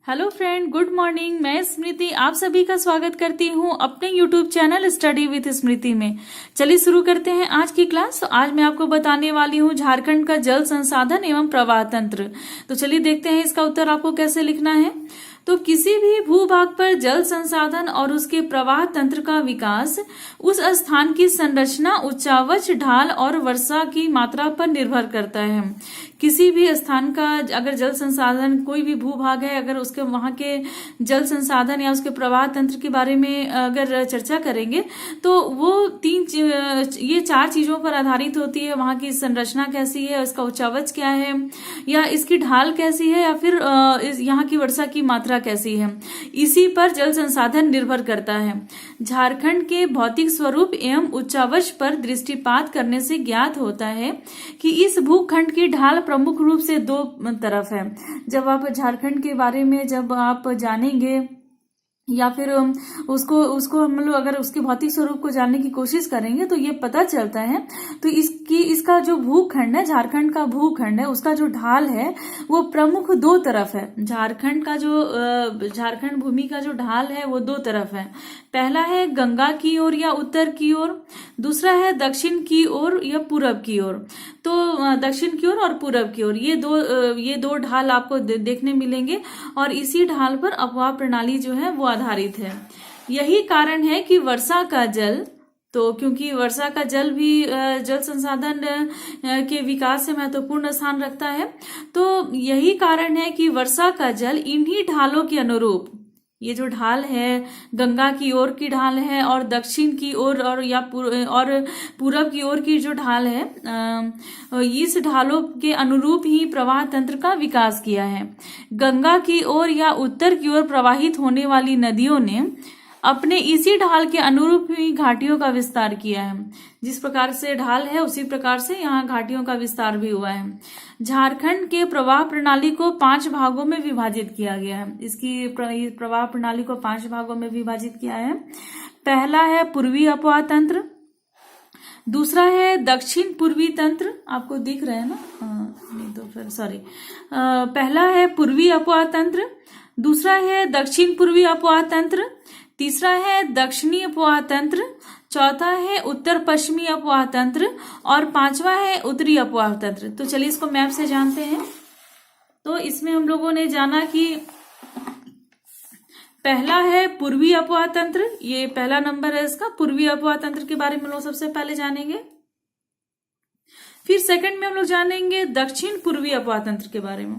Hello friend, good morning. मैं स्मृति आप सभी का स्वागत करती हूँ अपने यूट्यूब चैनल स्टडी विथ स्मृति में। चलिए शुरू करते हैं आज की क्लास। तो आज मैं आपको बताने वाली हूँ झारखंड का जल संसाधन एवं प्रवाह तंत्र। तो चलिए देखते हैं इसका उत्तर आपको कैसे लिखना है। तो किसी भी भूभाग पर जल संसाधन और उसके प्रवाह तंत्र का विकास उस स्थान की संरचना, उच्चावच, ढाल और वर्षा की मात्रा पर निर्भर करता है। किसी भी स्थान का अगर जल संसाधन, कोई भी भूभाग है, अगर उसके वहां के जल संसाधन या उसके प्रवाह तंत्र के बारे में अगर चर्चा करेंगे तो वो ये चार चीजों पर आधारित होती है। वहां की संरचना कैसी है, उसका उच्चावच क्या है, या इसकी ढाल कैसी है, या फिर यहाँ की वर्षा की मात्रा कैसी है, इसी पर जल संसाधन निर्भर करता है। झारखंड के भौतिक स्वरूप एवं उच्चावच पर दृष्टिपात करने से ज्ञात होता है कि इस भूखंड की ढाल प्रमुख रूप से दो तरफ है। जब आप झारखंड के बारे में जब आप जानेंगे या फिर उसको हम लोग अगर उसके भौतिक स्वरूप को जानने की कोशिश करेंगे तो ये पता चलता है। तो इसका जो भूखंड है, झारखंड का भूखंड है, उसका जो ढाल है वो प्रमुख दो तरफ है। झारखंड भूमि का जो ढाल है वो दो तरफ है। पहला है गंगा की ओर या उत्तर की ओर, दूसरा है दक्षिण की ओर या पूरब की ओर। तो दक्षिण की ओर और पूरब की ओर ये दो ढाल आपको देखने मिलेंगे और इसी ढाल पर अपवाह प्रणाली जो है वो आधारित है। यही कारण है कि वर्षा का जल, तो क्योंकि वर्षा का जल भी जल संसाधन के विकास से महत्वपूर्ण स्थान रखता है, तो यही कारण है कि वर्षा का जल इन्हीं ढालों के अनुरूप, ये जो ढाल है गंगा की ओर की ढाल है और दक्षिण की ओर और पूरब की ओर की जो ढाल है, इस ढालों के अनुरूप ही प्रवाह तंत्र का विकास किया है। गंगा की ओर या उत्तर की ओर प्रवाहित होने वाली नदियों ने अपने इसी ढाल के अनुरूप ही घाटियों का विस्तार किया है। जिस प्रकार से ढाल है उसी प्रकार से यहाँ घाटियों का विस्तार भी हुआ है। झारखंड के प्रवाह प्रणाली को 5 भागों में विभाजित किया गया है। इसकी प्रवाह प्रणाली को 5 भागों में विभाजित किया है। पहला है पूर्वी अपवाह तंत्र, दूसरा है दक्षिण पूर्वी तंत्र, आपको दिख रहा है ना, नहीं तो फिर सॉरी। पहला है पूर्वी अपवाह तंत्र, दूसरा है दक्षिण पूर्वी अपवाह तंत्र, तीसरा है दक्षिणी अपवाह तंत्र, चौथा है उत्तर पश्चिमी अपवाह तंत्र और पांचवा है उत्तरी अपवाह तंत्र। तो चलिए इसको मैप से जानते हैं। तो इसमें हम लोगों ने जाना कि पहला है पूर्वी अपवाह तंत्र, ये पहला नंबर है इसका। पूर्वी अपवाह तंत्र के बारे में हम लोग सबसे पहले जानेंगे। फिर सेकंड में हम लोग जानेंगे दक्षिण पूर्वी अपवाह तंत्र के बारे में,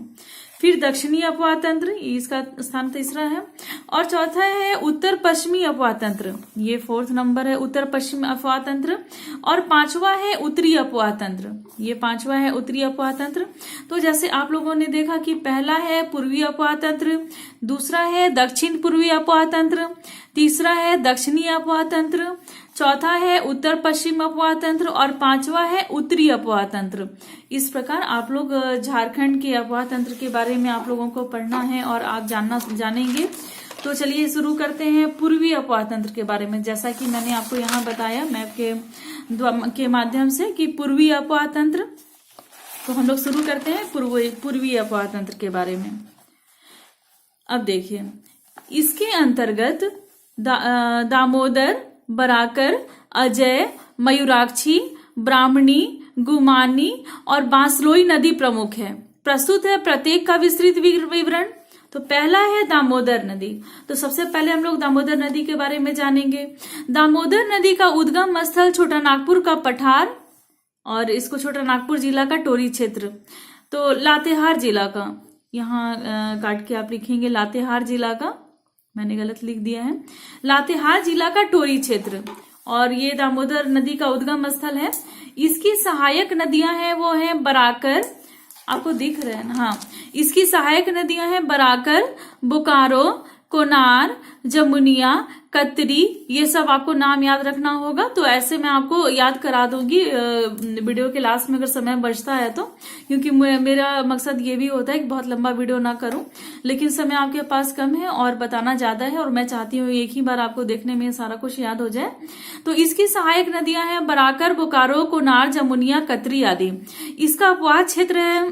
फिर दक्षिणी अपवाह तंत्र, इसका स्थान तीसरा है, और चौथा है उत्तर पश्चिमी अपवाह तंत्र, ये 4th नंबर है उत्तर पश्चिमी अपवाह तंत्र, और पांचवा है उत्तरी अपवाह तंत्र, ये पांचवा है उत्तरी अपवाह तंत्र। तो जैसे आप लोगों ने देखा कि पहला है पूर्वी अपवाह तंत्र, दूसरा है दक्षिण पूर्वी अपवाह तंत्र, तीसरा है दक्षिणी अपवाह तंत्र, चौथा है उत्तर पश्चिम अपवाह तंत्र और पांचवा है उत्तरी अपवाह तंत्र। इस प्रकार आप लोग झारखंड के अपवाह तंत्र के बारे में आप लोगों को पढ़ना है और आप जानेंगे। तो चलिए शुरू करते हैं पूर्वी अपवाह तंत्र के बारे में। जैसा कि मैंने आपको यहाँ बताया मैप के माध्यम से कि पूर्वी अपवाह तंत्र, तो हम लोग शुरू करते हैं पूर्वी अपवाह तंत्र के बारे में। अब देखिए, इसके अंतर्गत दामोदर, बराकर, अजय, मयूराक्षी, ब्राह्मणी, गुमानी और बांसलोई नदी प्रमुख है। प्रस्तुत है प्रत्येक का विस्तृत विवरण। तो पहला है दामोदर नदी। तो सबसे पहले हम लोग दामोदर नदी के बारे में जानेंगे। दामोदर नदी का उद्गम स्थल छोटा नागपुर का पठार, और इसको छोटा नागपुर जिला का टोरी क्षेत्र, तो लातेहार जिला का, यहाँ काट के आप लिखेंगे लातेहार जिला का, मैंने गलत लिख दिया है, लातेहार जिला का टोरी क्षेत्र, और ये दामोदर नदी का उद्गम स्थल है। इसकी सहायक नदियां हैं वो हैं बराकर, आपको दिख रहे हैं ना, हाँ, इसकी सहायक नदियां हैं बराकर, बोकारो, कोनार, जमुनिया, कतरी, ये सब आपको नाम याद रखना होगा। तो ऐसे मैं आपको याद करा दूंगी वीडियो के लास्ट में अगर समय बचता है तो, क्योंकि मेरा मकसद ये भी होता है कि बहुत लंबा वीडियो ना करूं, लेकिन समय आपके पास कम है और बताना ज्यादा है और मैं चाहती हूँ एक ही बार आपको देखने में सारा कुछ याद हो जाए। तो इसकी सहायक नदियां हैं बराकर, बोकारो, कोनार, जमुनिया, कतरी आदि। इसका अपवाह क्षेत्र है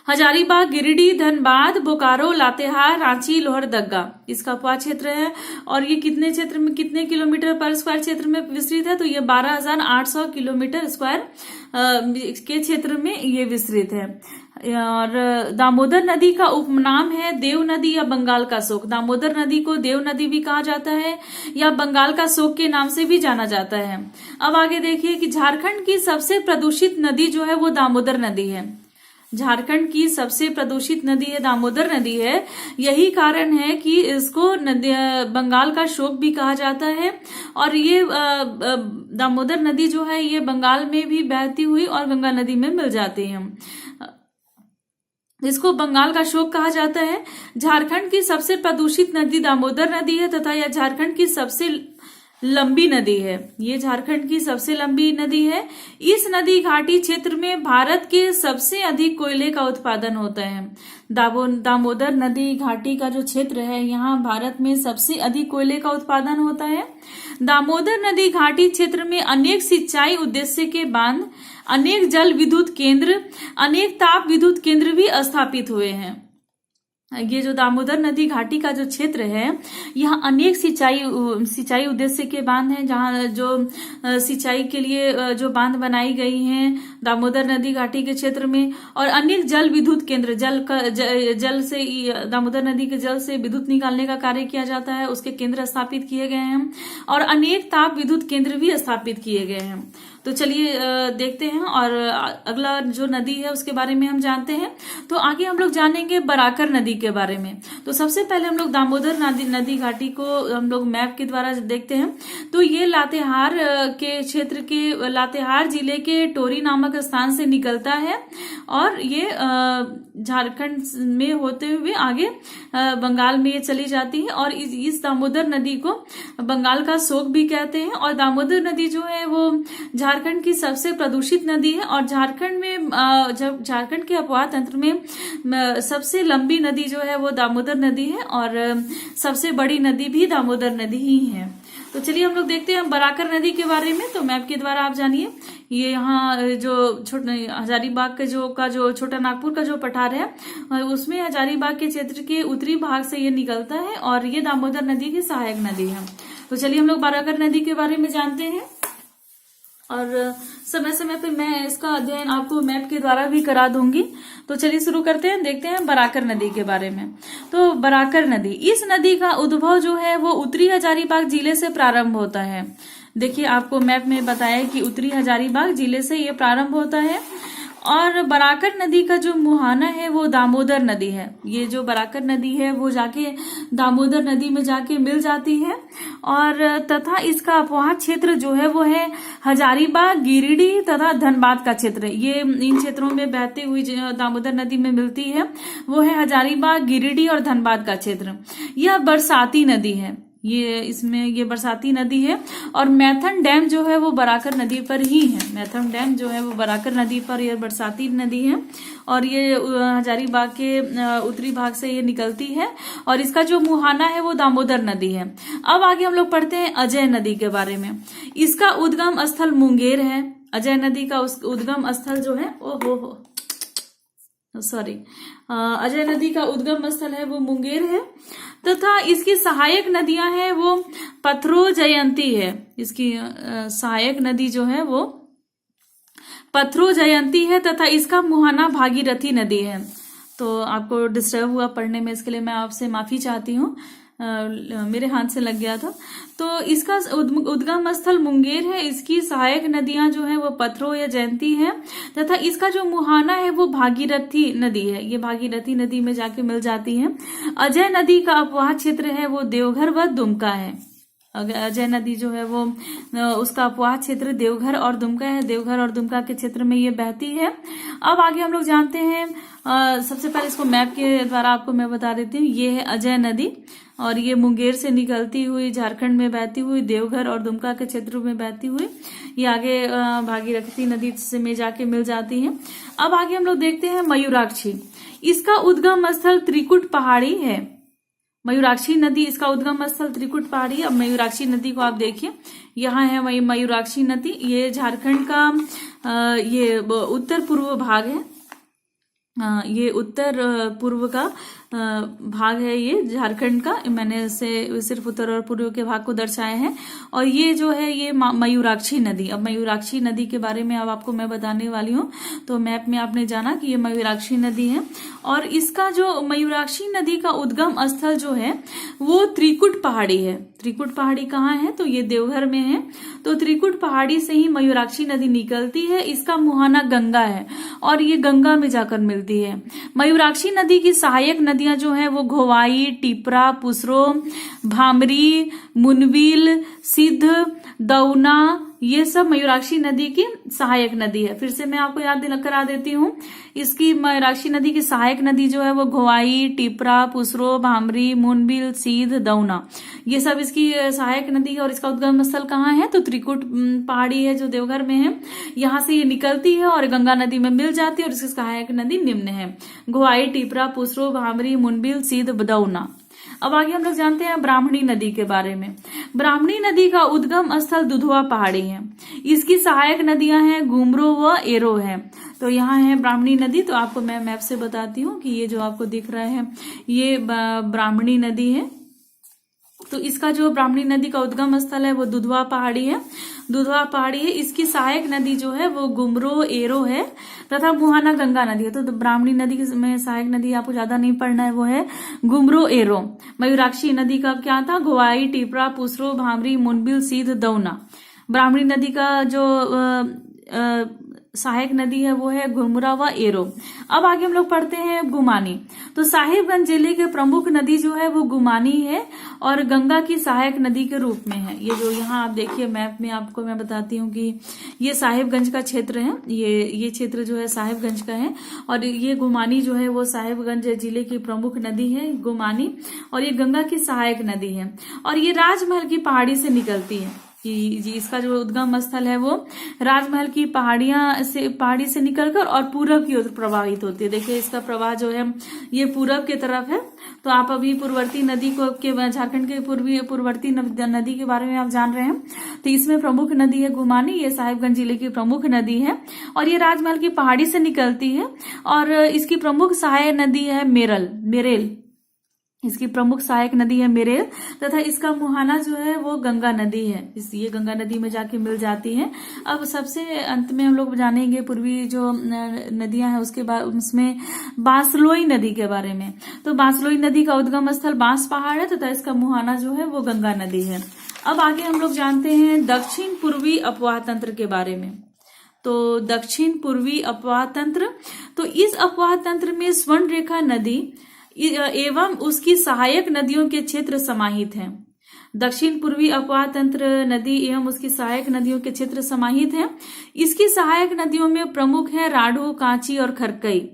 हजारीबाग, गिरिडीह, धनबाद, बोकारो, लातेहार, रांची, लोहरदगा इसका उपवास क्षेत्र है। और ये कितने क्षेत्र में, कितने किलोमीटर पर स्क्वायर क्षेत्र में विस्तृत है? तो ये 12,800 किलोमीटर स्क्वायर के क्षेत्र में ये विस्तृत है। और दामोदर नदी का उपनाम है देव नदी या बंगाल का शोक। दामोदर नदी को देव नदी भी कहा जाता है या बंगाल का शोक के नाम से भी जाना जाता है। अब आगे देखिए कि झारखंड की सबसे प्रदूषित नदी जो है वो दामोदर नदी है। झारखंड की सबसे प्रदूषित नदी है दामोदर नदी है। यही कारण है कि इसको नदी बंगाल का शोक भी कहा जाता है। और ये दामोदर नदी जो है ये बंगाल में भी बहती हुई और गंगा नदी में मिल जाती है। इसको बंगाल का शोक कहा जाता है। झारखंड की सबसे प्रदूषित नदी दामोदर नदी है तथा यह झारखंड की सबसे लंबी नदी है। ये झारखंड की सबसे लंबी नदी है। इस नदी घाटी क्षेत्र में भारत के सबसे अधिक कोयले का उत्पादन होता है। दामोदर नदी घाटी का जो क्षेत्र है यहाँ भारत में सबसे अधिक कोयले का उत्पादन होता है। दामोदर नदी घाटी क्षेत्र में अनेक सिंचाई उद्देश्य के बांध, अनेक जल विद्युत केंद्र, अनेक ताप विद्युत केंद्र भी स्थापित हुए हैं। ये जो दामोदर नदी घाटी का जो क्षेत्र है यहाँ अनेक सिंचाई उद्देश्य के बांध हैं, जहाँ जो सिंचाई के लिए जो बांध बनाई गई हैं दामोदर नदी घाटी के क्षेत्र में। और अनेक जल विद्युत केंद्र, जल से दामोदर नदी के जल से विद्युत निकालने का कार्य किया जाता है, उसके केंद्र स्थापित किए गए हैं। और अनेक ताप विद्युत केंद्र भी स्थापित किए गए हैं। तो चलिए देखते हैं और अगला जो नदी है उसके बारे में हम जानते हैं। तो आगे हम लोग जानेंगे बराकर नदी के बारे में। तो सबसे पहले हम लोग दामोदर नदी घाटी को हम लोग मैप के द्वारा देखते हैं। तो ये लातेहार के क्षेत्र के, लातेहार जिले के टोरी नामक स्थान से निकलता है और ये झारखंड में होते हुए आगे बंगाल में ये चली जाती है। और इस दामोदर नदी को बंगाल का शोक भी कहते हैं। और दामोदर नदी जो है वो झारखंड की सबसे प्रदूषित नदी है। और झारखंड में झारखंड के अपवाह तंत्र में सबसे लंबी नदी जो है वो दामोदर नदी है और सबसे बड़ी नदी भी दामोदर नदी ही है। तो चलिए हम लोग देखते हैं बराकर नदी के बारे में। तो मैप के द्वारा आप जानिए, ये यहाँ जो हजारीबाग के जो छोटा नागपुर का जो पठार है उसमें हजारीबाग के क्षेत्र के उत्तरी भाग से ये निकलता है और ये दामोदर नदी की सहायक नदी है। तो चलिए हम लोग बराकर नदी के बारे में जानते हैं और समय समय पे मैं इसका अध्ययन आपको मैप के द्वारा भी करा दूंगी। तो चलिए शुरू करते हैं, देखते हैं बराकर नदी के बारे में। तो बराकर नदी, इस नदी का उद्भव जो है वो उत्तरी हजारीबाग जिले से प्रारंभ होता है। देखिए आपको मैप में बताया कि उत्तरी हजारीबाग जिले से ये प्रारंभ होता है। और बराकर नदी का जो मुहाना है वो दामोदर नदी है। ये जो बराकर नदी है वो जाके दामोदर नदी में जाके मिल जाती है। और तथा इसका अपवाह क्षेत्र जो है वो है हजारीबाग, गिरिडीह तथा धनबाद का क्षेत्र। ये इन क्षेत्रों में बहती हुई दामोदर नदी में मिलती है वो है हजारीबाग, गिरिडीह और धनबाद का क्षेत्र। यह बरसाती नदी है, ये बरसाती नदी है। और मैथन डैम जो है वो बराकर नदी पर ही है। मैथन डैम जो है वो बराकर नदी पर, यह बरसाती नदी है और ये हजारीबाग के उत्तरी भाग से ये निकलती है। और इसका जो मुहाना है वो दामोदर नदी है। अब आगे हम लोग पढ़ते हैं अजय नदी के बारे में। इसका उद्गम स्थल मुंगेर है। अजय नदी का उद्गम स्थल जो है अजय नदी का उद्गम स्थल है वो मुंगेर है तथा इसकी सहायक नदियां हैं वो पथरो जयंती है। इसकी सहायक नदी जो है वो पथरो जयंती है तथा इसका मुहाना भागीरथी नदी है। तो आपको डिस्टर्ब हुआ पढ़ने में, इसके लिए मैं आपसे माफी चाहती हूँ, मेरे हाथ से लग गया था। तो इसका उद्गम स्थल मुंगेर है। इसकी सहायक नदियां जो है वो पथरो या जयंती है तथा इसका जो मुहाना है वो भागीरथी नदी है। ये भागीरथी नदी में जाके मिल जाती है। अजय नदी का अपवाह क्षेत्र है वो देवघर व दुमका है। अजय नदी जो है वो उसका अपवाह क्षेत्र देवघर और दुमका है। देवघर और दुमका के क्षेत्र में ये बहती है। अब आगे हम लोग जानते हैं, सबसे पहले इसको मैप के द्वारा आपको मैं बता देती हूँ। ये है अजय नदी और ये मुंगेर से निकलती हुई झारखंड में बहती हुई देवघर और दुमका के क्षेत्रों में बहती हुई ये आगे भागीरथी नदी से में जाके मिल जाती है। अब आगे हम लोग देखते हैं मयूराक्षी। इसका उद्गम स्थल त्रिकुट पहाड़ी है। मयूराक्षी नदी, इसका उद्गम स्थल त्रिकुट पहाड़ी। अब मयूराक्षी नदी को आप देखिए, यहाँ है मयूराक्षी नदी। ये झारखंड का ये उत्तर पूर्व भाग है। ये उत्तर पूर्व का भाग है, ये झारखंड का। मैंने इसे सिर्फ उत्तर और पूर्व के भाग को दर्शाया है। और ये जो है ये मयूराक्षी नदी। अब मयूराक्षी नदी के बारे में अब आपको मैं बताने वाली हूँ। तो मैप में आपने जाना कि ये मयूराक्षी नदी है, और इसका जो मयूराक्षी नदी का उद्गम स्थल जो है वो त्रिकुट पहाड़ी है। त्रिकुट पहाड़ी कहाँ है? तो ये देवघर में है। तो त्रिकुट पहाड़ी से ही मयूराक्षी नदी निकलती है। इसका मुहाना गंगा है और ये गंगा में जाकर मिलती है। मयूराक्षी नदी की सहायक नदियां जो है वो घोवाई, टिपरा, पुसरो, भामरी, मुनबिल, सिद्ध, दौना, ये सब मयूराक्षी नदी की सहायक नदी है। फिर से मैं आपको याद करा देती हूँ। इसकी मयूराक्षी नदी की सहायक नदी जो है वो घोवाई, टिपरा, पुसरो, भामरी, मुनबिल, सीध, दौना, ये सब इसकी सहायक नदी है। और इसका उद्गम स्थल कहाँ है? तो त्रिकुट पहाड़ी है जो देवघर में है। यहाँ से ये निकलती है और गंगा नदी में मिल जाती है। और इसकी सहायक नदी निम्न है: घोवाई, टिपरा, पुसरो, भामरी, मुनबिल, सीध, दौना। अब आगे हम लोग जानते हैं ब्राह्मणी नदी के बारे में। ब्राह्मणी नदी का उद्गम स्थल दुधवा पहाड़ी है। इसकी सहायक नदियां हैं गुमरो व एरो है। तो यहाँ है ब्राह्मणी नदी। तो आपको मैं मैप से बताती हूँ कि ये जो आपको दिख रहा है ये ब्राह्मणी नदी है। तो इसका जो ब्राह्मणी नदी का उद्गम स्थल है वो दुधवा पहाड़ी है। दुधवा पहाड़ी है। इसकी सहायक नदी जो है वो गुमरो, एरो है तथा मुहाना गंगा नदी है। तो ब्राह्मणी नदी में सहायक नदी आपको ज्यादा नहीं पढ़ना है, वो है गुमरो, एरो। मयूराक्षी नदी का क्या था? घोवाई, टिपरा, पुसरो, भामरी, मुनबिल, सीध, दौना। ब्राह्मणी नदी का जो सहायक नदी है वो है घुमरा व एरो। अब आगे हम लोग पढ़ते हैं गुमानी। तो साहिबगंज जिले के प्रमुख नदी जो है वो गुमानी है और गंगा की सहायक नदी के रूप में है। ये जो यहाँ आप देखिए मैप में आपको मैं बताती हूँ कि ये साहिबगंज का क्षेत्र है। ये क्षेत्र जो है साहिबगंज का है। और ये गुमानी जो है वो साहिबगंज जिले की प्रमुख नदी है गुमानी, और ये गंगा की सहायक नदी है। और ये राजमहल की पहाड़ी से निकलती है कि जी इसका जो उद्गम स्थल है वो राजमहल की पहाड़ी से निकलकर और पूरब की ओर प्रवाहित होती है। देखिए इसका प्रवाह जो है ये पूरब के तरफ है। तो आप अभी पूर्ववर्ती नदी को झारखंड के पूर्ववर्ती नदी के बारे में आप जान रहे हैं। तो इसमें प्रमुख नदी है गुमानी। ये साहिबगंज जिले की प्रमुख नदी है और ये राजमहल की पहाड़ी से निकलती है। और इसकी प्रमुख सहायक नदी है मेरेल। इसकी प्रमुख सहायक नदी है मेरेल तथा इसका मुहाना जो है वो गंगा नदी है। ये गंगा नदी में जाके मिल जाती है। अब सबसे अंत में हम लोग जानेंगे पूर्वी जो नदियां हैं उसके बाद उसमें बांसलोई नदी के बारे में। तो बांसलोई नदी का उद्गम स्थल बांस पहाड़ है तथा इसका मुहाना जो है वो गंगा नदी है। अब आगे हम लोग जानते हैं दक्षिण पूर्वी अपवाह तंत्र के बारे में। तो दक्षिण पूर्वी अपवाह तंत्र, तो इस अपवाह तंत्र में स्वर्ण रेखा नदी एवं उसकी सहायक नदियों के क्षेत्र समाहित हैं। दक्षिण पूर्वी अपवाह तंत्र नदी एवं उसकी सहायक नदियों के क्षेत्र समाहित हैं। इसकी सहायक नदियों में प्रमुख है राढ़ू, कांची और खरकई।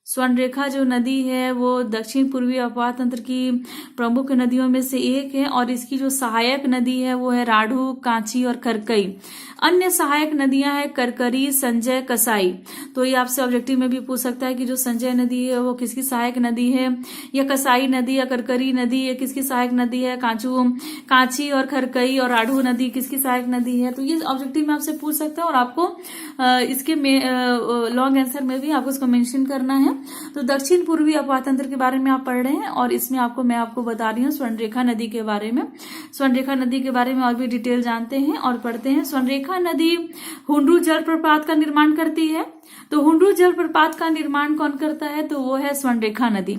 स्वर्ण रेखा जो नदी है वो दक्षिण पूर्वी अपवाह तंत्र की प्रमुख नदियों में से एक है और इसकी जो सहायक नदी है वो है राढ़ू, कांची और खरकई। अन्य सहायक नदियां हैं करकरी, संजय, कसाई। तो ये आपसे ऑब्जेक्टिव में भी पूछ सकता है कि जो संजय नदी है वो किसकी सहायक नदी है, या कसाई नदी या करकरी नदी ये किसकी सहायक नदी है, कांची और खरकई और राढ़ू नदी किसकी सहायक नदी है। तो ये ऑब्जेक्टिव में आपसे पूछ सकता है और आपको इसके लॉन्ग आंसर में भी आपको इसको मेंशन करना है। तो दक्षिण पूर्वी अपवाह तंत्र के बारे में आप पढ़ रहे हैं और इसमें मैं आपको बता रही हूँ स्वर्णरेखा नदी के बारे में। स्वर्णरेखा नदी के बारे में और भी डिटेल जानते हैं और पढ़ते हैं। स्वर्णरेखा नदी हुंडरू जलप्रपात का निर्माण करती है। तो हुंडरू जलप्रपात का निर्माण कौन करता है? तो वो है स्वर्णरेखा नदी।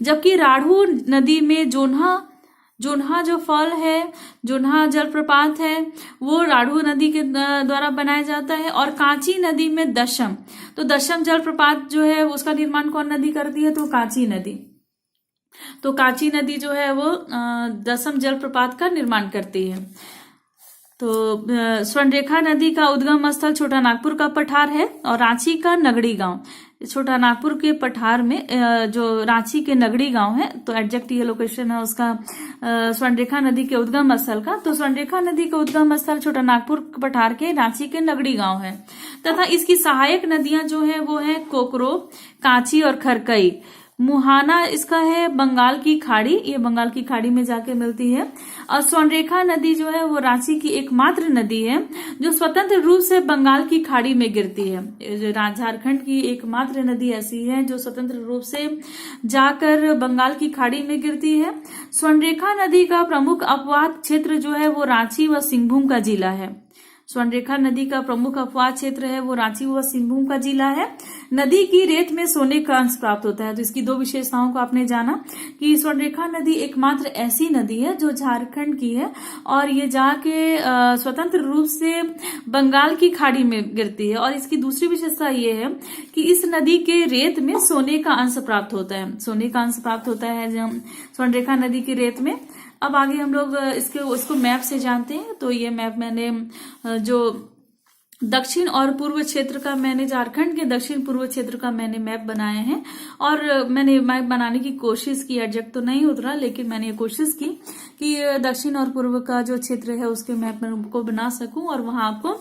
जबकि राढ़ू नदी में जोन्हा जो फॉल है, जोन्हा जलप्रपात है वो राढ़ू नदी के द्वारा बनाया जाता है। और कांची नदी में दशम, तो दशम जलप्रपात जो है उसका निर्माण कौन नदी करती है? तो कांची नदी। तो कांची नदी जो है वो दशम जलप्रपात का निर्माण करती है। तो स्वर्णरेखा नदी का उद्गम स्थल छोटा नागपुर का पठार है और रांची का नगड़ी गांव। छोटा नागपुर के पठार में जो रांची के नगड़ी गांव है, तो एग्जैक्ट ये लोकेशन है उसका स्वर्णरेखा नदी के उद्गम स्थल का। तो स्वर्णरेखा नदी का उद्गम स्थल छोटा नागपुर पठार के रांची के नगड़ी गांव है तथा इसकी सहायक नदियां जो है वो है कोकरो, कांची और खरकई। मुहाना इसका है बंगाल की खाड़ी, ये बंगाल की खाड़ी में जाके मिलती है। और स्वर्णरेखा नदी जो है वो रांची की एकमात्र नदी है जो स्वतंत्र रूप से बंगाल की खाड़ी में गिरती है। जो झारखंड की एकमात्र नदी ऐसी है जो स्वतंत्र रूप से जाकर बंगाल की खाड़ी में गिरती है। स्वर्णरेखा नदी का प्रमुख अपवाद क्षेत्र जो है वो रांची व सिंहभूम का जिला है। स्वर्णरेखा नदी का प्रमुख अपवाद क्षेत्र है वो रांची व सिंहभूम का जिला है। नदी की रेत में सोने का अंश प्राप्त होता है। तो इसकी दो विशेषताओं को आपने जाना कि स्वर्णरेखा नदी एकमात्र ऐसी नदी है जो झारखंड की है और ये जाके स्वतंत्र रूप से बंगाल की खाड़ी में गिरती है। और इसकी दूसरी विशेषता ये है कि इस नदी के रेत में सोने का अंश प्राप्त होता है। सोने का अंश प्राप्त होता है स्वर्णरेखा नदी की रेत में। अब आगे हम लोग इसको मैप से जानते हैं। तो ये मैप मैंने जो दक्षिण और पूर्व क्षेत्र का, मैंने झारखंड के दक्षिण पूर्व क्षेत्र का मैंने मैप बनाए हैं और मैंने मैप बनाने की कोशिश की, एग्जैक्ट तो नहीं उतरा लेकिन मैंने ये कोशिश की कि दक्षिण और पूर्व का जो क्षेत्र है उसके मैप को बना सकूं और वहां आपको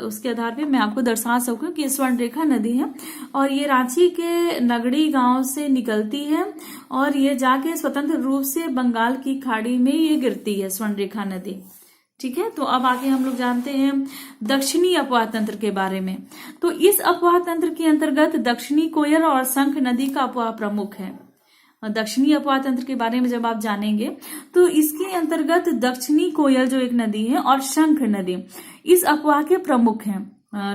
उसके आधार पे मैं आपको दर्शा सकूं कि स्वर्णरेखा नदी है और ये रांची के नगड़ी गांव से निकलती है और ये जाके स्वतंत्र रूप से बंगाल की खाड़ी में ये गिरती है स्वर्णरेखा नदी। ठीक है, तो अब आगे हम लोग जानते हैं दक्षिणी अपवाह तंत्र के बारे में। तो इस अपवाह तंत्र के अंतर्गत दक्षिणी कोयल और शंख नदी का अपवाह प्रमुख है। दक्षिणी अपवाह तंत्र के बारे में जब आप जानेंगे तो इसके अंतर्गत दक्षिणी कोयल जो एक नदी है और शंख नदी इस अपवाह के प्रमुख हैं,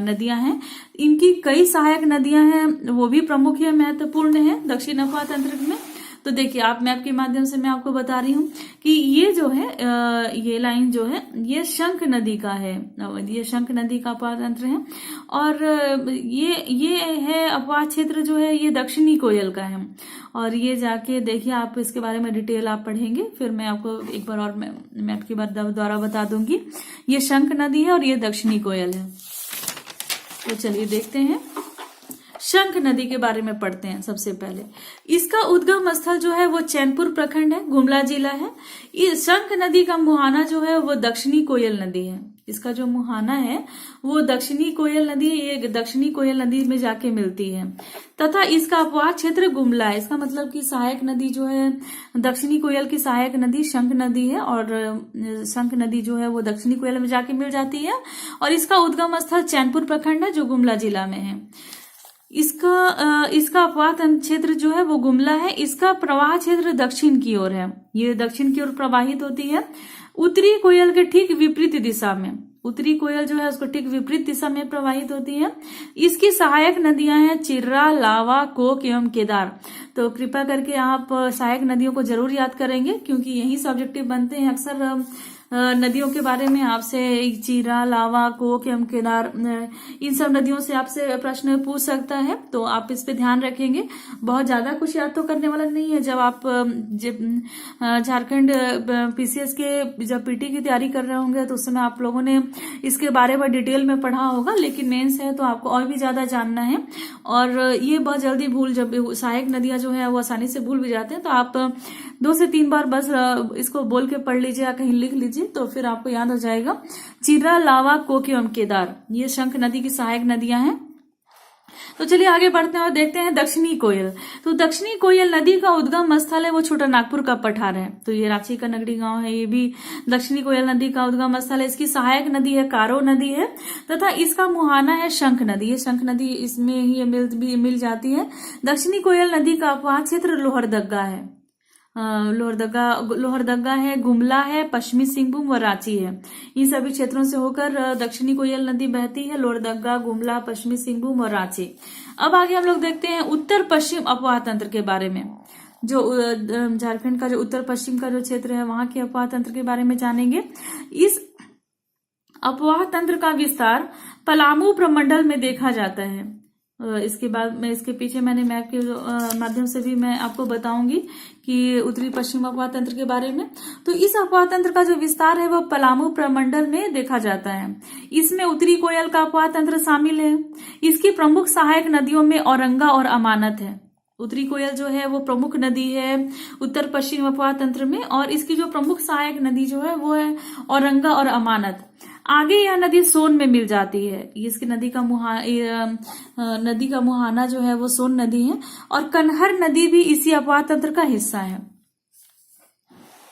नदियां हैं। इनकी कई सहायक नदियां हैं, वो भी प्रमुख है, महत्वपूर्ण है दक्षिण अपवाह तंत्र में। तो देखिए, आप मैप के माध्यम से मैं आपको बता रही हूँ कि ये जो है ये लाइन जो है ये शंख नदी का है, ये शंख नदी का अपवाह तंत्र है और ये है अपवाह क्षेत्र जो है ये दक्षिणी कोयल का है। और ये जाके देखिए, आप इसके बारे में डिटेल आप पढ़ेंगे, फिर मैं आपको एक बार और मैप की बार द्वारा बता दूंगी। ये शंख नदी है और ये दक्षिणी कोयल है। तो चलिए देखते हैं, शंख नदी के बारे में पढ़ते हैं। सबसे पहले इसका उद्गम स्थल जो है वो चैनपुर प्रखंड है, गुमला जिला है। इस शंख नदी का मुहाना जो है वो दक्षिणी कोयल नदी है। इसका जो मुहाना है वो दक्षिणी कोयल नदी, ये दक्षिणी कोयल नदी में जाके मिलती है तथा इसका अपवाह क्षेत्र गुमला है। इसका मतलब कि सहायक नदी जो है दक्षिणी कोयल की सहायक नदी शंख नदी है और शंख नदी जो है वो दक्षिणी कोयल में जाके मिल जाती है और इसका उद्गम स्थल चैनपुर प्रखंड है जो गुमला जिला में है। इसका अपवाह क्षेत्र जो है वो गुमला है। इसका प्रवाह क्षेत्र दक्षिण की ओर है, ये दक्षिण की ओर प्रवाहित होती है उत्तरी कोयल के ठीक विपरीत दिशा में। उत्तरी कोयल जो है उसको ठीक विपरीत दिशा में प्रवाहित होती है। इसकी सहायक नदियां हैं चिर्रा, लावा, कोक एवं केदार। तो कृपया करके आप सहायक नदियों को जरूर याद करेंगे क्योंकि यही से ऑब्जेक्टिव बनते हैं। अक्सर नदियों के बारे में आपसे चिर्रा, लावा, कोक एवं केदार इन सब नदियों से आपसे प्रश्न पूछ सकता है, तो आप इस पे ध्यान रखेंगे। बहुत ज्यादा कुछ याद तो करने वाला नहीं है। जब आप झारखंड पीसीएस के जब पीटी की तैयारी कर रहे होंगे तो उस समय आप लोगों ने इसके बारे में डिटेल में पढ़ा होगा, लेकिन मेंस है तो आपको और भी ज्यादा जानना है और ये बहुत जल्दी जब सहायक नदियां जो है वो आसानी से भूल भी जाते हैं। तो आप 2 से 3 बार बस इसको बोल के पढ़ लीजिए या कहीं लिख लीजिए तो फिर आपको याद हो जाएगा। चिर्रा, लावा, कोक एवं केदार ये शंख नदी की सहायक नदियां हैं। तो चलिए आगे बढ़ते हैं और देखते हैं दक्षिणी कोयल। तो दक्षिणी कोयल नदी का उद्गम स्थल है वो छोटा नागपुर का पठार है। तो ये रांची का नगरी गांव है, ये भी दक्षिणी कोयल नदी का उद्गम स्थल है। इसकी सहायक नदी है कारो नदी है तथा इसका मुहाना है शंख नदी। ये शंख नदी इसमें ही मिल जाती है। दक्षिणी कोयल नदी का अपवाह क्षेत्र लोहरदगा है। लोहरदगा है, गुमला है, पश्चिमी सिंहभूम व रांची है। इन सभी क्षेत्रों से होकर दक्षिणी कोयल नदी बहती है। लोहरदगा, गुमला, पश्चिमी सिंहभूम और रांची। अब आगे हम लोग देखते हैं उत्तर पश्चिम अपवाह तंत्र के बारे में। जो झारखंड का जो उत्तर पश्चिम का जो क्षेत्र है वहां के अपवाह तंत्र के बारे में जानेंगे। इस अपवाह तंत्र का विस्तार पलामू प्रमंडल में देखा जाता है। इसके बाद मैं इसके पीछे मैंने मैप के माध्यम से भी मैं आपको बताऊंगी कि उत्तरी पश्चिम अपवाह तंत्र के बारे में। तो इस अपवाह तंत्र का जो विस्तार है वो पलामू प्रमंडल में देखा जाता है। इसमें उत्तरी कोयल का अपवाह तंत्र शामिल है। इसकी प्रमुख सहायक नदियों में औरंगा और अमानत है। उत्तरी कोयल जो है वो प्रमुख नदी है उत्तर पश्चिम अपवाह तंत्र में और इसकी जो प्रमुख सहायक नदी जो है वो है औरंगा और अमानत। आगे यह नदी सोन में मिल जाती है। इसकी नदी का मुहाना जो है वो सोन नदी है, और कन्हर नदी भी इसी अपवाह तंत्र का हिस्सा है।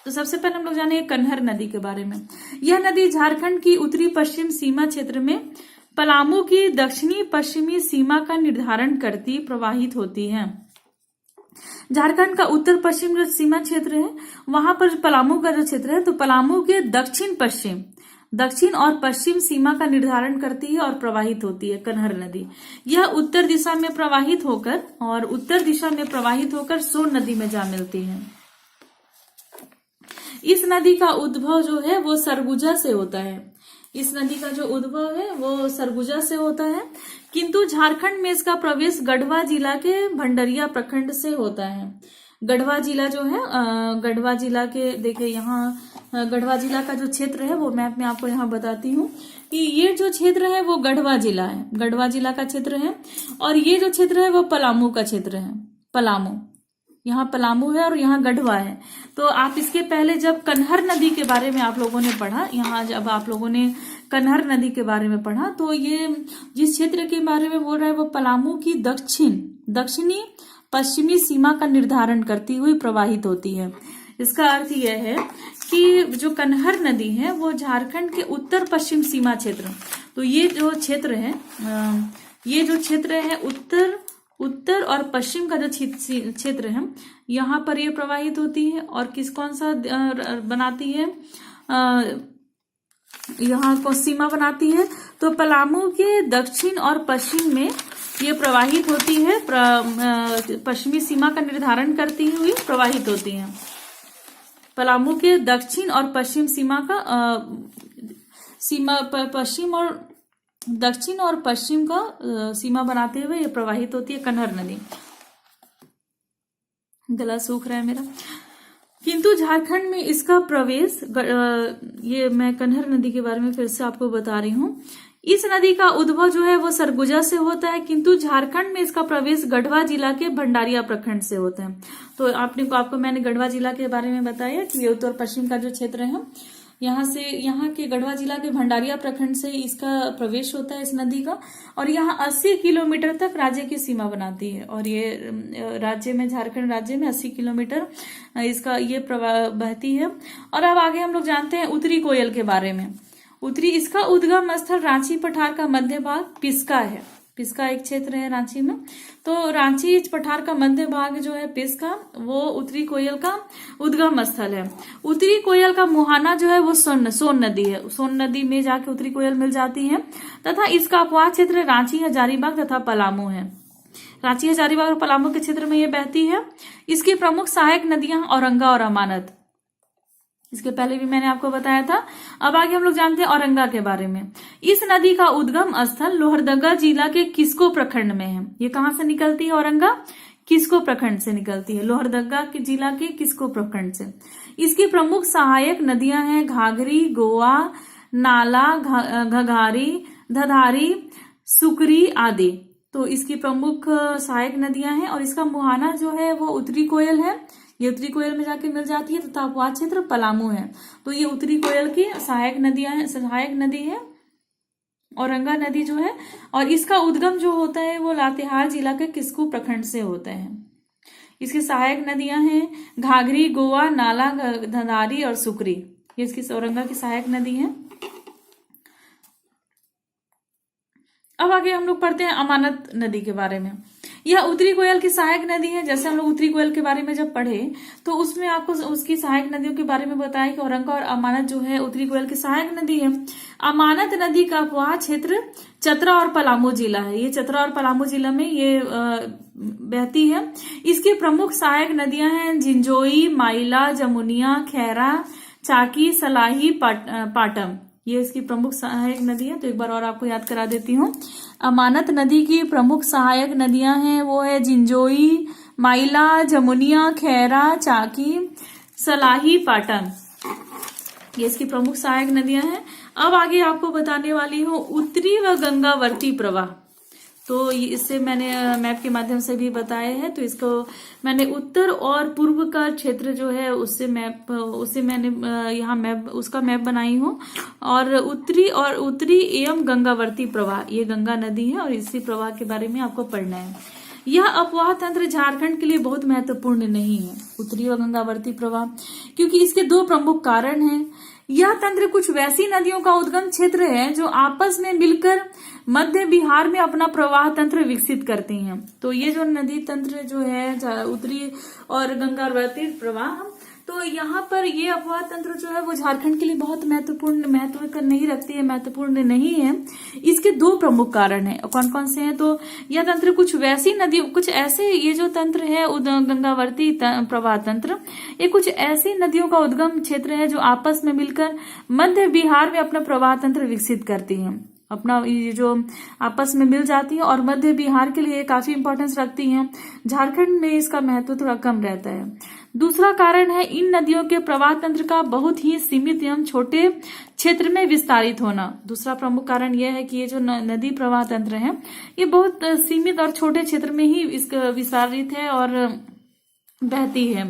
तो सबसे पहले हम लोग जानेंगे कन्हर नदी के बारे में। यह नदी झारखंड की उत्तरी पश्चिम सीमा क्षेत्र में पलामू की दक्षिणी पश्चिमी सीमा का निर्धारण करती प्रवाहित होती है। झारखंड का उत्तर पश्चिम जो सीमा क्षेत्र है वहां पर पलामू का जो क्षेत्र है, तो पलामू के दक्षिण और पश्चिम सीमा का निर्धारण करती है और प्रवाहित होती है कन्हर नदी। यह उत्तर दिशा में प्रवाहित होकर सोन नदी में जा मिलती है। इस नदी का उद्भव जो है वो सरगुजा से होता है। इस नदी का जो उद्भव है वो सरगुजा से होता है, किंतु झारखंड में इसका प्रवेश गढ़वा जिला के भंडरिया प्रखंड से होता है। गढ़वा जिला जो है, गढ़वा जिला के देखिए यहाँ गढ़वा जिला का जो क्षेत्र है वो मैप में आपको यहाँ बताती हूँ कि ये जो क्षेत्र है वो गढ़वा जिला है, गढ़वा जिला का क्षेत्र है। और ये जो क्षेत्र है वो पलामू का क्षेत्र है। यहाँ पलामू है और यहाँ गढ़वा है। तो आप इसके पहले जब कन्हर नदी के बारे में आप लोगों ने पढ़ा, यहाँ जब आप लोगों ने कन्हर नदी के बारे में पढ़ा, तो ये जिस क्षेत्र के बारे में बोल रहा है वो पलामू की दक्षिणी पश्चिमी सीमा का निर्धारण करती हुई प्रवाहित होती है। इसका अर्थ यह है कि जो कन्हर नदी है वो झारखंड के उत्तर पश्चिम सीमा क्षेत्र, तो ये जो क्षेत्र है उत्तर और पश्चिम का जो क्षेत्र है यहाँ पर ये प्रवाहित होती है। और कौन सा बनाती है, यहाँ को सीमा बनाती है, तो पलामू के दक्षिण और पश्चिम में ये प्रवाहित होती है, पश्चिमी सीमा का निर्धारण करती हुई प्रवाहित होती है। पलामू के दक्षिण और पश्चिम सीमा का दक्षिण और पश्चिम का सीमा बनाते हुए ये प्रवाहित होती है कन्हर नदी। गला सूख रहा है मेरा। किंतु झारखंड में इसका प्रवेश, ये मैं कन्हर नदी के बारे में फिर से आपको बता रही हूँ। इस नदी का उद्भव जो है वो सरगुजा से होता है, किंतु झारखंड में इसका प्रवेश गढ़वा जिला के भंडारिया प्रखंड से होता है। तो आपको मैंने गढ़वा जिला के बारे में बताया कि ये उत्तर पश्चिम का जो क्षेत्र है यहाँ के गढ़वा जिला के भंडारिया प्रखंड से इसका प्रवेश होता है इस नदी का, और यहाँ 80 किलोमीटर तक राज्य की सीमा बनाती है। और ये झारखंड राज्य में 80 किलोमीटर इसका ये प्रवाह बहती है। और अब आगे हम लोग जानते हैं उत्तरी कोयल के बारे में। इसका उद्गम स्थल रांची पठार का मध्य भाग पिस्का है। पिस्का एक क्षेत्र है रांची में, तो रांची पठार का मध्य भाग जो है पिस्का, वो उत्तरी कोयल का उद्गम स्थल है। उत्तरी कोयल का मुहाना जो है वो सोन नदी है। सोन नदी में जाके उत्तरी कोयल मिल जाती है, तथा इसका अपवाह क्षेत्र रांची, हजारीबाग तथा पलामू है। रांची, हजारीबाग और पलामू के क्षेत्र में ये बहती है। इसकी प्रमुख सहायक नदियां औरंगा और अमानत, इसके पहले भी मैंने आपको बताया था। अब आगे हम लोग जानते हैं औरंगा के बारे में। इस नदी का उद्गम स्थल लोहरदगा जिला के किस्को प्रखंड में है। ये कहां से निकलती है औरंगा? किस्को प्रखंड से निकलती है, लोहरदगा के जिला के किस्को प्रखंड से। इसकी प्रमुख सहायक नदियां हैं घाघरी, गोवा, नाला, घघारी, धधारी, सुकरी आदि। तो इसकी प्रमुख सहायक नदियां हैं। और इसका मुहाना जो है वो उत्तरी कोयल है, ये उत्तरी कोयल में जाके मिल जाती है, तथा अपवाह क्षेत्र पलामू है। तो ये उत्तरी कोयल की सहायक नदी है औरंगा नदी जो है। और इसका उद्गम जो होता है वो लातेहार जिला के किस्को प्रखंड से होता है। इसकी सहायक नदियां हैं घाघरी, गोवा, नाला, धधारी और सुकरी, ये इसकी औरंगा की सहायक नदी है। अब आगे हम लोग पढ़ते हैं अमानत नदी के बारे में। यह उत्तरी कोयल की सहायक नदी है। जैसे हम लोग उत्तरी कोयल के बारे में जब पढ़े तो उसमें आपको उसकी सहायक नदियों के बारे में बताया कि औरंगा और अमानत जो है उत्तरी कोयल की सहायक नदी है। अमानत नदी का अपवाह क्षेत्र चतरा और पलामू जिला है। ये चतरा और पलामू जिला में ये बहती है। इसकी प्रमुख सहायक नदियां हैं जिंजोई, माइला, जमुनिया, खैरा, चाकी, सलाही, पाटम, ये इसकी प्रमुख सहायक नदी है। तो एक बार और आपको याद करा देती हूँ। अमानत नदी की प्रमुख सहायक नदियां हैं वो है जिंजोई, माइला, जमुनिया, खैरा, चाकी, सलाही, पाटन, ये इसकी प्रमुख सहायक नदियां हैं। अब आगे आपको बताने वाली हूँ उत्तरी व गंगावर्ती प्रवाह। तो इससे मैंने मैप के माध्यम से भी बताया है। तो इसको मैंने उत्तर और पूर्व का क्षेत्र जो है उससे मैंने यहाँ मैप उसका मैप बनाई हूँ। और उत्तरी एवं गंगावर्ती प्रवाह, ये गंगा नदी है और इसी प्रवाह के बारे में आपको पढ़ना है। यह अपवाह तंत्र झारखंड के लिए बहुत महत्वपूर्ण नहीं है, उत्तरी व गंगावर्ती प्रवाह, क्योंकि इसके दो प्रमुख कारण हैं। यह तंत्र कुछ वैसी नदियों का उद्गम क्षेत्र है जो आपस में मिलकर मध्य बिहार में अपना प्रवाह तंत्र विकसित करती हैं। तो ये जो नदी तंत्र जो है उत्तरी और गंगावर्ती प्रवाह, तो यहाँ पर ये अपवाह तंत्र जो है वो झारखंड के लिए बहुत महत्व नहीं रखती है, महत्वपूर्ण नहीं है। इसके दो प्रमुख कारण हैं। कौन कौन से हैं? तो यह तंत्र कुछ वैसी नदी, कुछ ऐसे, ये जो तंत्र है गंगावर्ती प्रवाह तंत्र, ये कुछ ऐसी नदियों का उद्गम क्षेत्र है जो आपस में मिलकर मध्य बिहार में अपना प्रवाह तंत्र विकसित करती हैं, अपना ये जो आपस में मिल जाती है और मध्य बिहार के लिए काफी इंपॉर्टेंस रखती हैं। झारखंड में इसका महत्व थोड़ा कम रहता है। दूसरा कारण है इन नदियों के प्रवाह तंत्र का बहुत ही सीमित एवं छोटे क्षेत्र में विस्तारित होना। दूसरा प्रमुख कारण यह है कि ये जो नदी प्रवाह तंत्र है ये बहुत सीमित और छोटे क्षेत्र में ही इसका विस्तारित है और बहती है।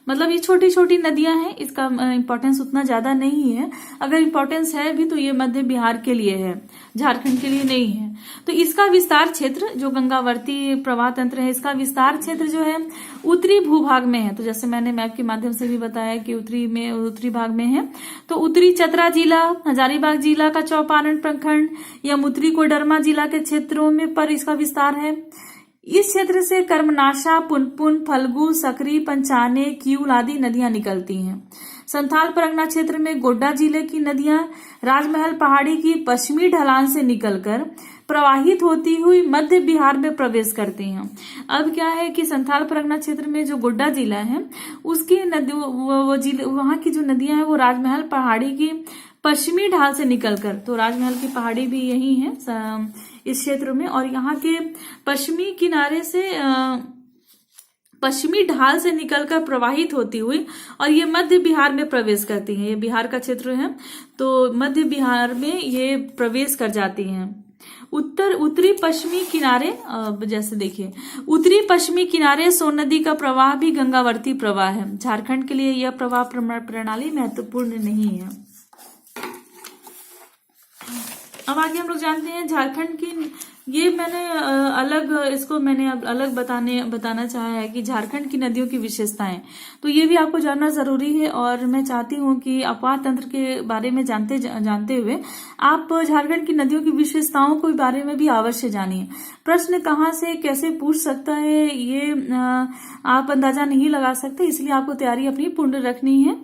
मतलब ये छोटी छोटी नदियां हैं, इसका इंपॉर्टेंस उतना ज्यादा नहीं है। अगर इंपॉर्टेंस है भी तो ये मध्य बिहार के लिए है, झारखंड के लिए नहीं है। तो इसका विस्तार क्षेत्र जो गंगावर्ती प्रवाह तंत्र है, इसका विस्तार क्षेत्र जो है उत्तरी भूभाग में है। तो जैसे मैंने मैप के माध्यम से भी बताया कि उत्तरी भाग में है। तो उत्तरी चतरा जिला, हजारीबाग जिला का चौपारण प्रखंड या उत्तरी कोडरमा जिला के क्षेत्रों में पर इसका विस्तार है। इस क्षेत्र से कर्मनाशा, पुनपुन, फल्गु, सकरी, पंचाने, क्यूल आदि नदियां निकलती हैं। संथाल परगना क्षेत्र में गोड्डा जिले की नदियां राजमहल पहाड़ी की पश्चिमी ढलान से निकलकर प्रवाहित होती हुई मध्य बिहार में प्रवेश करती हैं। अब क्या है कि संथाल परगना क्षेत्र में जो गोड्डा जिला है उसकी नदी, वहां की जो नदियां हैं वो राजमहल पहाड़ी की पश्चिमी ढाल से निकलकर, तो राजमहल की पहाड़ी भी यही है इस क्षेत्र में, और यहाँ के पश्चिमी किनारे से पश्चिमी ढाल से निकलकर प्रवाहित होती हुई और ये मध्य बिहार में प्रवेश करती हैं। ये बिहार का क्षेत्र है तो मध्य बिहार में ये प्रवेश कर जाती हैं। उत्तरी पश्चिमी किनारे, जैसे देखिए उत्तरी पश्चिमी किनारे सोन नदी का प्रवाह भी गंगावर्ती प्रवाह है। झारखंड के लिए यह प्रवाह प्रणाली महत्वपूर्ण नहीं है। अब आगे हम लोग जानते हैं झारखंड की, ये मैंने अलग बताना चाहा है कि झारखंड की नदियों की विशेषताएं, तो ये भी आपको जानना जरूरी है। और मैं चाहती हूँ कि अपवाह तंत्र के बारे में जानते हुए आप झारखंड की नदियों की विशेषताओं के बारे में भी अवश्य जानिए। प्रश्न कहाँ से कैसे पूछ सकता है ये आप अंदाजा नहीं लगा सकते, इसलिए आपको तैयारी अपनी पूर्ण रखनी है।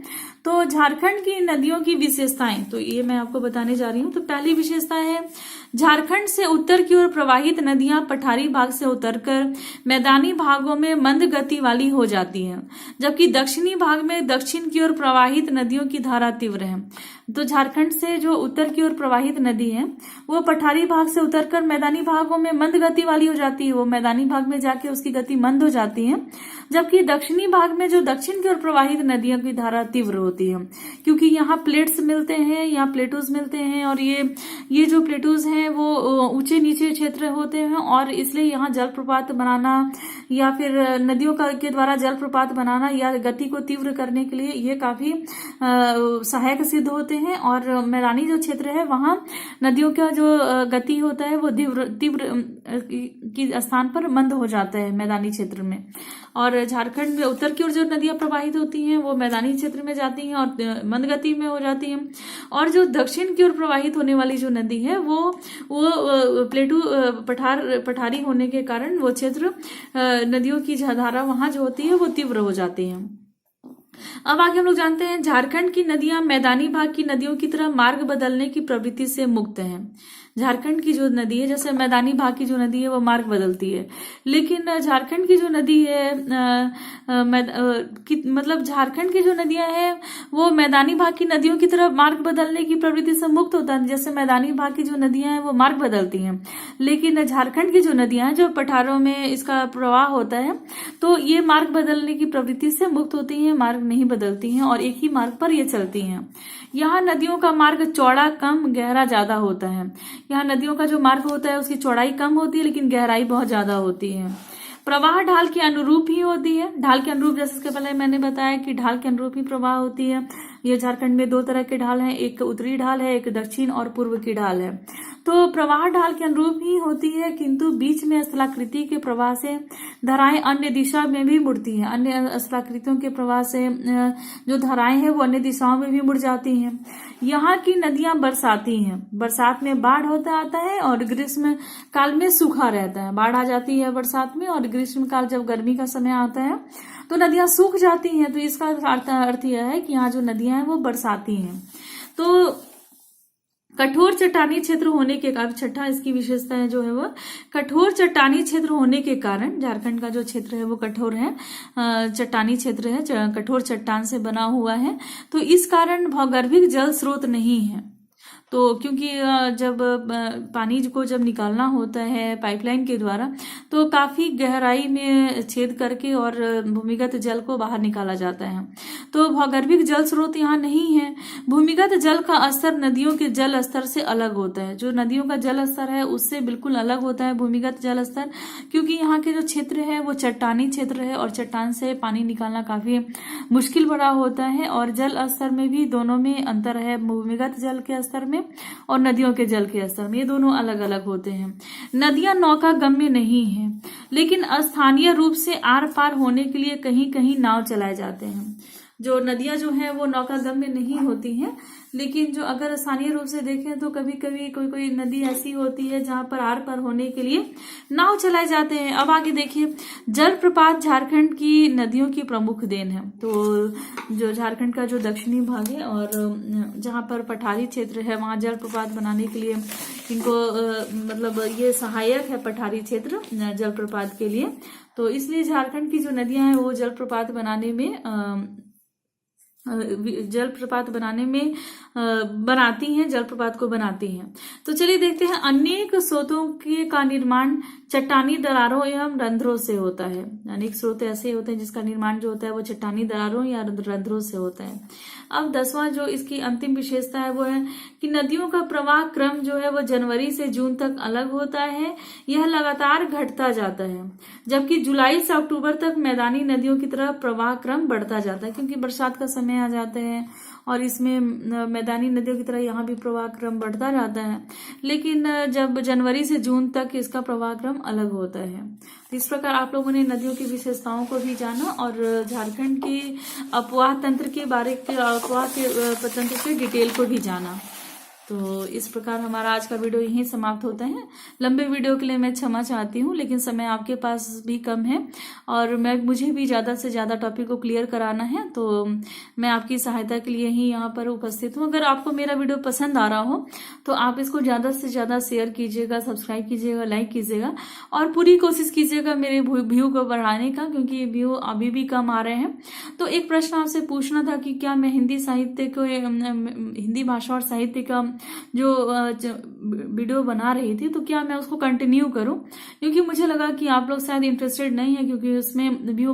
तो झारखंड की नदियों की विशेषताएं, तो ये मैं आपको बताने जा रही हूँ। तो पहली विशेषता है झारखंड से उत्तर की ओर प्रवाहित नदियां पठारी भाग से उतरकर मैदानी भागों में मंद गति वाली हो जाती हैं, जबकि दक्षिणी भाग में दक्षिण की ओर प्रवाहित नदियों की धारा तीव्र है। तो झारखंड से जो उत्तर की ओर प्रवाहित नदी है वो पठारी भाग से उतरकर मैदानी भागों में मंद गति वाली हो जाती है, वो मैदानी भाग में जाके उसकी गति मंद हो जाती है, जबकि दक्षिणी भाग में जो दक्षिण की ओर प्रवाहित नदियों की धारा तीव्र होती है, क्योंकि यहाँ प्लेट्स मिलते हैं, यहाँ प्लेटूज मिलते हैं, और ये जो प्लेटूज हैं वो ऊंचे नीचे क्षेत्र होते हैं, और इसलिए यहाँ जलप्रपात बनाना या फिर नदियों के द्वारा जलप्रपात बनाना या गति को तीव्र करने के लिए ये काफी सहायक सिद्ध होते हैं। और मैदानी जो क्षेत्र है वहां नदियों का जो गति होता है वो तीव्र की स्थान पर मंद हो जाता है मैदानी क्षेत्र में। और झारखंड में उत्तर की ओर जो नदियां प्रवाहित होती हैं वो मैदानी क्षेत्र में जाती हैं और मंद गति में हो जाती हैं, और जो दक्षिण की ओर प्रवाहित होने वाली जो नदी है वो प्लेटू पठारी होने के कारण वो क्षेत्र नदियों की धारा वहां जो होती है वो तीव्र हो जाती है। अब आगे हम लोग जानते हैं झारखंड की नदियां मैदानी भाग की नदियों की तरह मार्ग बदलने की प्रवृत्ति से मुक्त हैं। झारखंड की जो नदी है, जैसे मैदानी भाग की जो नदी है वो मार्ग बदलती है, लेकिन झारखंड की जो नदी है मतलब झारखंड की जो नदियां हैं वो मैदानी भाग की नदियों की तरफ मार्ग बदलने की प्रवृत्ति से मुक्त होता है। जैसे मैदानी भाग की जो नदियां हैं वो मार्ग बदलती हैं, लेकिन झारखंड की जो नदियां हैं जो पठारों में इसका प्रवाह होता है तो ये मार्ग बदलने की प्रवृत्ति से मुक्त होती हैं, मार्ग नहीं बदलती हैं और एक ही मार्ग पर ये चलती हैं। यहाँ नदियों का मार्ग चौड़ा कम, गहरा ज्यादा होता है। यहाँ नदियों का जो मार्ग होता है उसकी चौड़ाई कम होती है लेकिन गहराई बहुत ज्यादा होती है। प्रवाह ढाल के अनुरूप ही होती है। ढाल के अनुरूप, जैसे इसके पहले मैंने बताया कि ढाल के अनुरूप ही प्रवाह होती है। ये झारखंड में 2 तरह के ढाल हैं, एक उत्तरी ढाल है, एक दक्षिण और पूर्व की ढाल है। तो प्रवाह ढाल के अनुरूप ही होती है, किंतु बीच में स्थलाकृति के प्रवाह से धाराएं अन्य दिशा में भी मुड़ती हैं। अन्य स्थलाकृतियों के प्रवाह से जो धाराएं हैं वो अन्य दिशाओं में भी मुड़ जाती हैं। यहाँ की नदियां बरसाती हैं। बरसात में बाढ़ होता आता है और ग्रीष्म काल में सूखा रहता है। बाढ़ आ जाती है बरसात में, और ग्रीष्म काल जब गर्मी का समय आता है तो नदियां सूख जाती हैं। तो इसका अर्थ यह है कि यहाँ जो नदियां हैं वो बरसाती हैं। तो कठोर चट्टानी क्षेत्र होने के कारण, छठा इसकी विशेषता है जो है वो कठोर चट्टानी क्षेत्र होने के कारण, झारखंड का जो क्षेत्र है वो कठोर है, चट्टानी क्षेत्र है, कठोर चट्टान से बना हुआ है। तो इस कारण भौगर्भिक जल स्रोत नहीं है। तो क्योंकि जब पानी को जब निकालना होता है पाइपलाइन के द्वारा तो काफी गहराई में छेद करके और भूमिगत जल को बाहर निकाला जाता है। तो भौगर्भिक जल स्रोत यहाँ नहीं है। भूमिगत जल का स्तर नदियों के जल स्तर से अलग होता है। जो नदियों का जल स्तर है उससे बिल्कुल अलग होता है भूमिगत जल स्तर, क्योंकि यहाँ के जो क्षेत्र है वो चट्टानी क्षेत्र है और चट्टान से पानी निकालना काफी मुश्किल बड़ा होता है। और जल स्तर में भी दोनों में अंतर है, भूमिगत जल के स्तर में और नदियों के जल के स्तर में, ये दोनों अलग अलग होते हैं। नदियां नौका गम्य नहीं है, लेकिन स्थानीय रूप से आर पार होने के लिए कहीं कहीं नाव चलाए जाते हैं। जो नदियां जो हैं वो नौका गम्य नहीं होती हैं, लेकिन जो अगर स्थानीय रूप से देखें तो कभी कभी कोई नदी ऐसी होती है जहां पर आर पार होने के लिए नाव चलाए जाते हैं। अब आगे देखिए, जलप्रपात झारखंड की नदियों की प्रमुख देन है। तो जो झारखंड का जो दक्षिणी भाग है और जहां पर पठारी क्षेत्र है वहां जलप्रपात बनाने के लिए इनको मतलब ये सहायक है पठारी क्षेत्र जलप्रपात के लिए। तो इसलिए झारखंड की जो नदियां हैं वो जलप्रपात बनाने में बनाती हैं, जलप्रपात को बनाती हैं। तो चलिए देखते हैं, अनेक स्रोतों का निर्माण चट्टानी दरारों एवं रंध्रों से होता है। अनेक स्रोत ऐसे होते हैं जिसका निर्माण जो होता है वो चट्टानी दरारों या रंध्रों से होता है। अब 10वां जो इसकी अंतिम विशेषता है वो है कि नदियों का प्रवाह क्रम जो है वो जनवरी से जून तक अलग होता है। यह लगातार घटता जाता है, जबकि जुलाई से अक्टूबर तक मैदानी नदियों की तरह प्रवाह क्रम बढ़ता जाता है, क्योंकि बरसात का समय आ जाता है और इसमें मैदानी नदियों की तरह यहाँ भी प्रवाह क्रम बढ़ता जाता है। लेकिन जब जनवरी से जून तक इसका प्रवाह क्रम अलग होता है। तो इस प्रकार आप लोगों ने नदियों की विशेषताओं को भी जाना और झारखंड की अपवाह तंत्र के अपवाह के तंत्र के डिटेल को भी जाना। तो इस प्रकार हमारा आज का वीडियो यहीं समाप्त होता है। लंबे वीडियो के लिए मैं क्षमा चाहती हूँ, लेकिन समय आपके पास भी कम है और मुझे भी ज़्यादा से ज़्यादा टॉपिक को क्लियर कराना है। तो मैं आपकी सहायता के लिए ही यहाँ पर उपस्थित हूँ। अगर आपको मेरा वीडियो पसंद आ रहा हो तो आप इसको ज़्यादा से ज़्यादा शेयर कीजिएगा, सब्सक्राइब कीजिएगा, लाइक कीजिएगा और पूरी कोशिश कीजिएगा मेरे व्यू को बढ़ाने का, क्योंकि व्यू अभी भी कम आ रहे हैं। तो एक प्रश्न आपसे पूछना था कि क्या मैं हिंदी साहित्य को, हिंदी भाषा और साहित्य का जो वीडियो बना रही थी तो क्या मैं उसको कंटिन्यू करूं, क्योंकि मुझे लगा कि आप लोग शायद इंटरेस्टेड नहीं है, क्योंकि उसमें व्यू